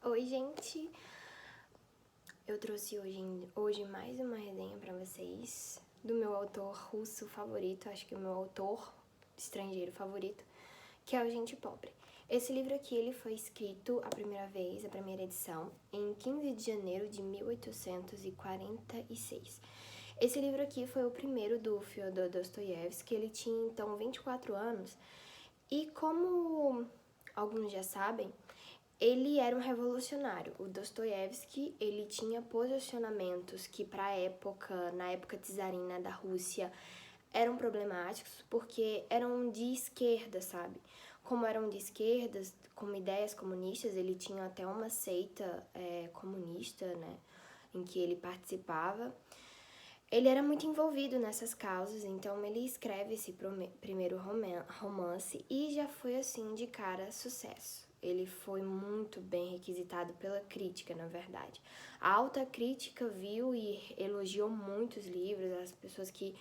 Oi, gente! Eu trouxe hoje mais uma resenha pra vocês do meu autor russo favorito, acho que o meu autor estrangeiro favorito, que é o Gente Pobre. Esse livro aqui ele foi escrito a primeira vez, a primeira edição, em 15 de janeiro de 1846. Esse livro aqui foi o primeiro do Fyodor Dostoiévski, ele tinha então 24 anos, e como alguns já sabem, ele era um revolucionário. O Dostoiévski, ele tinha posicionamentos que na época czarina da Rússia, eram problemáticos porque eram de esquerda, sabe? Como eram de esquerdas, com ideias comunistas, ele tinha até uma seita comunista, né, em que ele participava. Ele era muito envolvido nessas causas, então ele escreve esse primeiro romance e já foi assim de cara sucesso. Ele foi muito bem requisitado pela crítica, na verdade. A alta crítica viu e elogiou muitos livros, as pessoas que,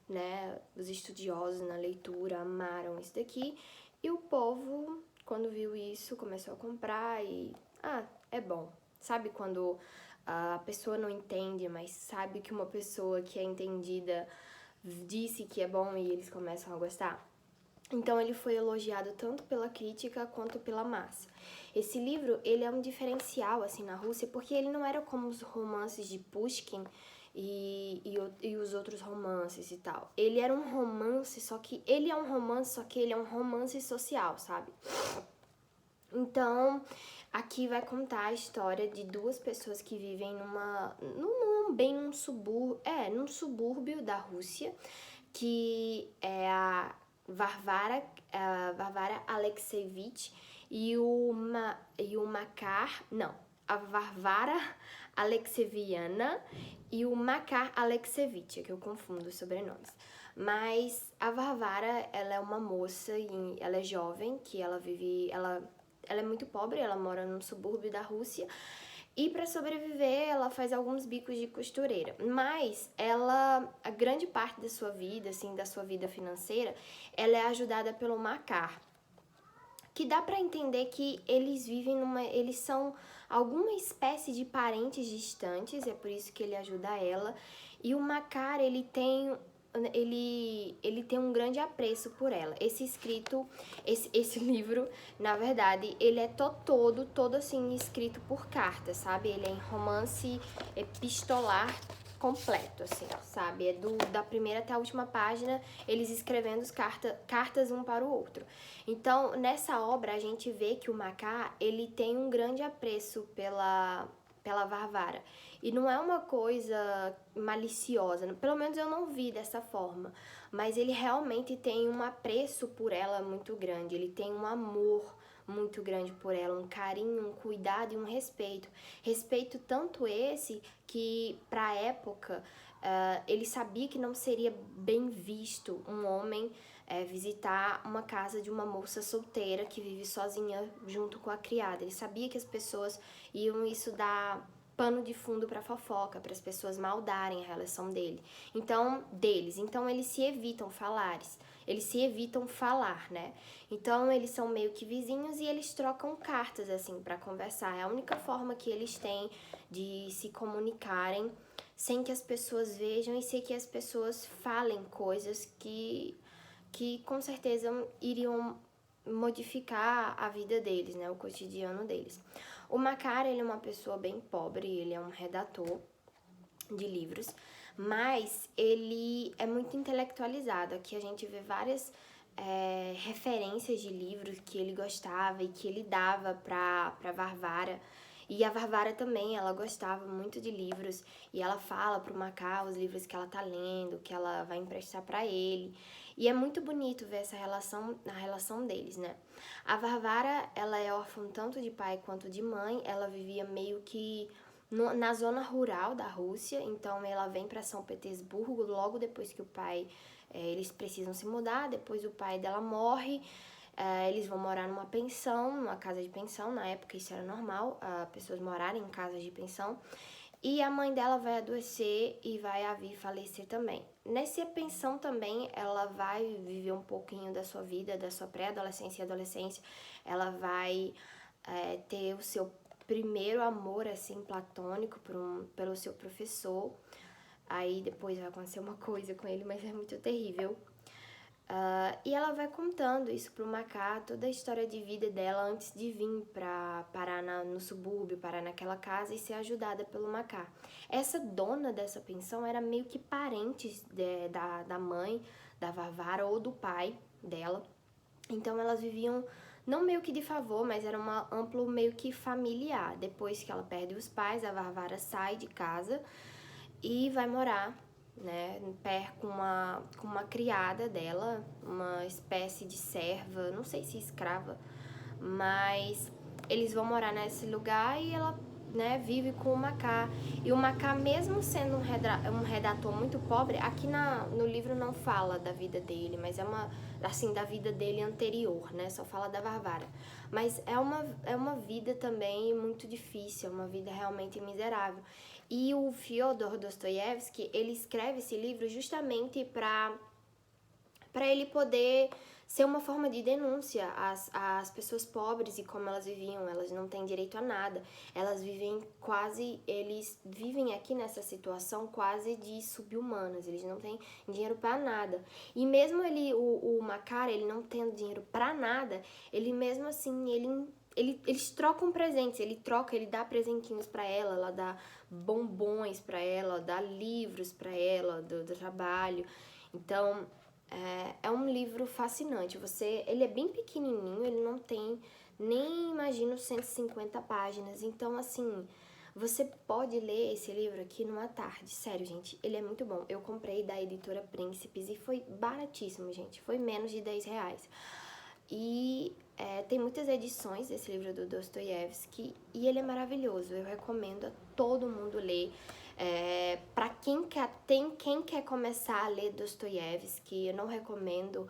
né, os estudiosos na leitura amaram isso daqui, e o povo, quando viu isso, começou a comprar e, é bom. Sabe quando a pessoa não entende, mas sabe que uma pessoa que é entendida disse que é bom e eles começam a gostar? Então ele foi elogiado tanto pela crítica quanto pela massa. Esse livro, ele é um diferencial assim na Rússia, porque ele não era como os romances de Pushkin e os outros romances e tal. Ele era um romance, só que ele é um romance social, sabe? Então, aqui vai contar a história de duas pessoas que vivem num subúrbio da Rússia, que é a Varvara Alexievich a Varvara Alexieviana e o Makar Alexievich, é que eu confundo os sobrenomes. Mas a Varvara, ela é uma moça e ela é jovem, que ela é muito pobre, ela mora num subúrbio da Rússia, e para sobreviver ela faz alguns bicos de costureira. Mas a grande parte da sua vida, assim, da sua vida financeira, ela é ajudada pelo Makar, que dá para entender que eles são alguma espécie de parentes distantes, é por isso que ele ajuda ela. E o Makar, ele tem um grande apreço por ela. Esse livro, na verdade, ele é todo assim escrito por cartas, sabe? Ele é em romance epistolar completo, assim, sabe? É da primeira até a última página, eles escrevendo cartas um para o outro. Então, nessa obra, a gente vê que o Makar, ele tem um grande apreço pela Varvara. E não é uma coisa maliciosa, pelo menos eu não vi dessa forma, mas ele realmente tem um apreço por ela muito grande, ele tem um amor muito grande por ela, um carinho, um cuidado e um respeito. Respeito tanto esse que, pra época, ele sabia que não seria bem visto um homem visitar uma casa de uma moça solteira que vive sozinha junto com a criada. Ele sabia que as pessoas iam isso dar pano de fundo para fofoca, para as pessoas maldarem a relação deles. Então eles se evitam falar, né? Então eles são meio que vizinhos e eles trocam cartas assim para conversar. É a única forma que eles têm de se comunicarem sem que as pessoas vejam e sem que as pessoas falem coisas que com certeza iriam modificar a vida deles, né, o cotidiano deles. O Makar, ele é uma pessoa bem pobre, ele é um redator de livros, mas ele é muito intelectualizado. Aqui a gente vê várias referências de livros que ele gostava e que ele dava pra Varvara. E a Varvara também, ela gostava muito de livros e ela fala pro Makar os livros que ela tá lendo, que ela vai emprestar pra ele. E é muito bonito ver a relação deles, né? A Varvara, ela é órfã tanto de pai quanto de mãe, ela vivia meio que na zona rural da Rússia, então ela vem para São Petersburgo logo depois que o pai, eles precisam se mudar, depois o pai dela morre, eles vão morar numa pensão, numa casa de pensão, na época isso era normal, pessoas morarem em casas de pensão, e a mãe dela vai adoecer e vai a vir falecer também. Nessa pensão também, ela vai viver um pouquinho da sua vida, da sua pré-adolescência e adolescência, ela vai ter o seu primeiro amor, assim, platônico pelo seu professor. Aí depois vai acontecer uma coisa com ele, mas é muito terrível. E ela vai contando isso pro Macá, toda a história de vida dela antes de vir pra parar no subúrbio, parar naquela casa e ser ajudada pelo Macá. Essa dona dessa pensão era meio que parente da mãe, da Varvara ou do pai dela. Então elas viviam, não meio que de favor, mas era uma amplo meio que familiar. Depois que ela perde os pais, a Varvara sai de casa e vai morar, né, com uma criada dela, uma espécie de serva, não sei se escrava, mas eles vão morar nesse lugar e ela, né, vive com o Macá. E o Macá, mesmo sendo um redator muito pobre, aqui no livro não fala da vida dele, mas assim, da vida dele anterior, né, só fala da Varvara. Mas é uma vida também muito difícil, é uma vida realmente miserável. E o Fyodor Dostoiévski, ele escreve esse livro justamente para ele poder ser uma forma de denúncia às pessoas pobres e como elas viviam. Elas não têm direito a nada. Eles vivem aqui nessa situação quase de sub-humanas. Eles não têm dinheiro para nada. E mesmo o Makar, ele não tendo dinheiro para nada, ele mesmo assim, eles trocam presentes, ele dá presentinhos pra ela dá bombons pra ela, dá livros pra ela do trabalho. Então, é um livro fascinante. Ele é bem pequenininho, ele não tem nem, imagino, 150 páginas. Então, assim, você pode ler esse livro aqui numa tarde. Sério, gente, ele é muito bom. Eu comprei da editora Príncipes e foi baratíssimo, gente. Foi menos de R$10. E tem muitas edições desse livro do Dostoiévski e ele é maravilhoso. Eu recomendo a todo mundo ler. Para quem quer começar a ler Dostoiévski, eu não recomendo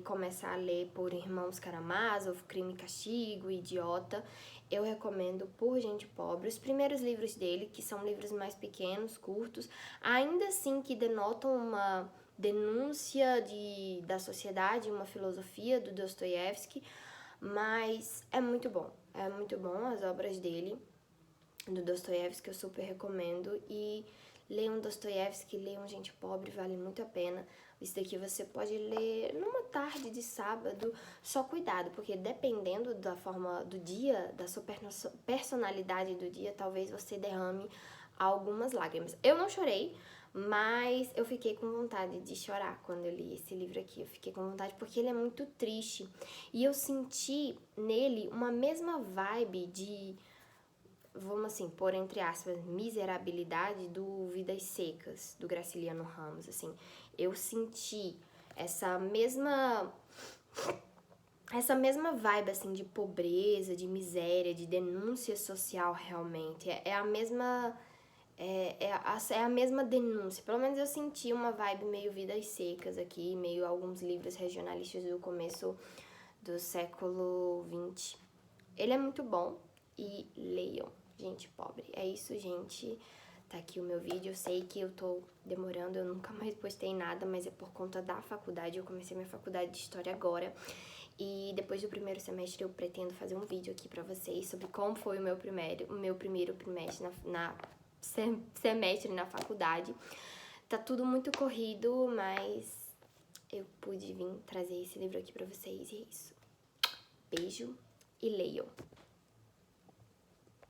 começar a ler por Irmãos Karamazov, Crime e Castigo, Idiota. Eu recomendo Por Gente Pobre. Os primeiros livros dele, que são livros mais pequenos, curtos, ainda assim que denotam uma denúncia da sociedade, uma filosofia do Dostoiévski, mas é muito bom as obras dele, do Dostoiévski, eu super recomendo. E leiam Dostoiévski, leiam Gente Pobre, vale muito a pena. Isso daqui você pode ler numa tarde de sábado, só cuidado, porque dependendo da forma do dia, da sua personalidade do dia, talvez você derrame algumas lágrimas. Eu não chorei, mas eu fiquei com vontade de chorar quando eu li esse livro aqui. Eu fiquei com vontade porque ele é muito triste. E eu senti nele uma mesma vibe de, vamos assim, pôr entre aspas, miserabilidade do Vidas Secas, do Graciliano Ramos, assim. Eu senti essa mesma vibe, assim, de pobreza, de miséria, de denúncia social, realmente. É a mesma denúncia. Pelo menos eu senti uma vibe meio Vidas Secas aqui, meio alguns livros regionalistas do começo do século XX. Ele é muito bom e leiam, Gente Pobre. É isso, gente. Tá aqui o meu vídeo. Eu sei que eu tô demorando, eu nunca mais postei nada, mas é por conta da faculdade. Eu comecei minha faculdade de História agora. E depois do primeiro semestre eu pretendo fazer um vídeo aqui pra vocês sobre como foi o meu primeiro trimestre semestre na faculdade. Tá tudo muito corrido, mas eu pude vir trazer esse livro aqui pra vocês e é isso. Beijo e leiam!